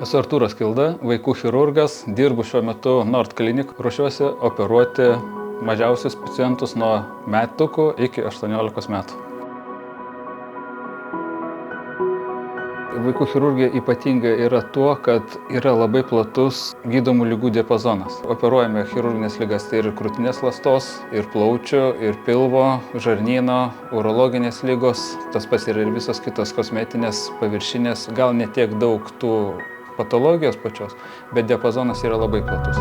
Esu Artūras Kilda, vaikų chirurgas, dirbu šiuo metu Nord Clinic, ruošiuosi operuoti mažiausius pacientus nuo metukų iki 18 metų. Vaikų chirurgija ypatinga yra tuo, kad yra labai platus gydomų ligų diapazonas. Operuojame chirurginės ligas, tai ir krūtinės ląstos, ir plaučių, ir pilvo, žarnyno, urologinės ligos, tas pats yra ir visos kitos kosmetinės, paviršinės, gal ne tiek daug tų patologijos pačios, bet diapazonas yra labai platus.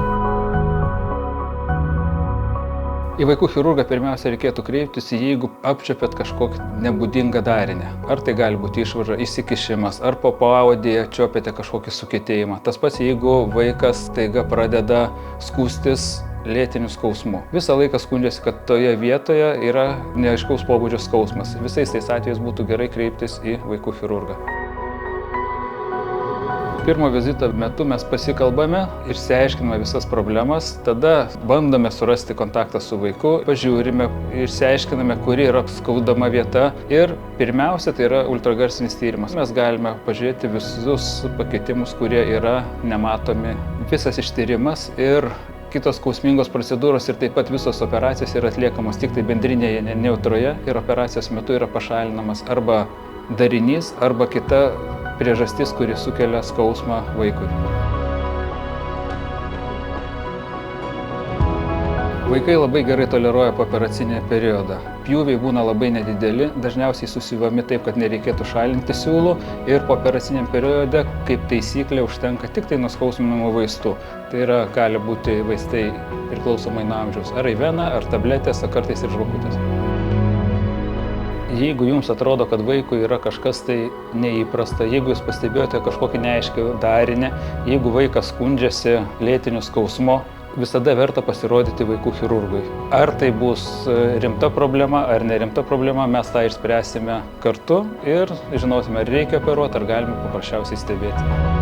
Į vaikų chirurgą pirmiausia reikėtų kreiptis, jeigu apčiuopėt kažkokį nebūdingą darinį. Ar tai gali būti išvarža, įsikišimas, ar po paaudėje čiuopėte kažkokį sukietėjimą. Tas pats, jeigu vaikas staiga pradeda skųstis lėtiniu skausmu. Visą laiką skundžiasi, kad toje vietoje yra neaiškaus pobūdžio skausmas. Visais tais atvejais būtų gerai kreiptis į vaikų chirurgą. Pirmo vizito metu mes pasikalbame ir išsiaiškiname visas problemas, tada bandome surasti kontaktą su vaiku, pažiūrime ir išsiaiškiname, kuri yra skaudama vieta ir pirmiausia tai yra ultragarsinis tyrimas. Mes galime pažiūrėti visus pakitimus, kurie yra nematomi, visas ištyrimas ir kitos skausmingos procedūros ir taip pat visos operacijos yra atliekamos tik tai bendrinėje neutroje ir operacijos metu yra pašalinamas arba darinys arba kita priežastis, kuri sukelia skausmą vaikui. Vaikai labai gerai toleruoja pooperacinį periodą. Pjūviai būna labai nedideli, dažniausiai susiuvami taip, kad nereikėtų šalinti siūlų ir pooperaciniam periode, kaip taisyklė, užtenka tik tai nuskausminamų vaistų. Tai yra, gali būti vaistai priklausomai nuo amžiaus, ar Ivena, ar tabletės, ar kartais ir žvakutės. Jeigu jums atrodo, kad vaikui yra kažkas tai neįprasta, jeigu jūs pastebėjote kažkokį neaiškį darinį, jeigu vaikas skundžiasi lėtiniu skausmu, visada verta pasirodyti vaikų chirurgui. Ar tai bus rimta problema ar nerimta problema, mes tą išspręsime kartu ir žinosime, ar reikia operuoti, ar galime paprasčiausiai stebėti.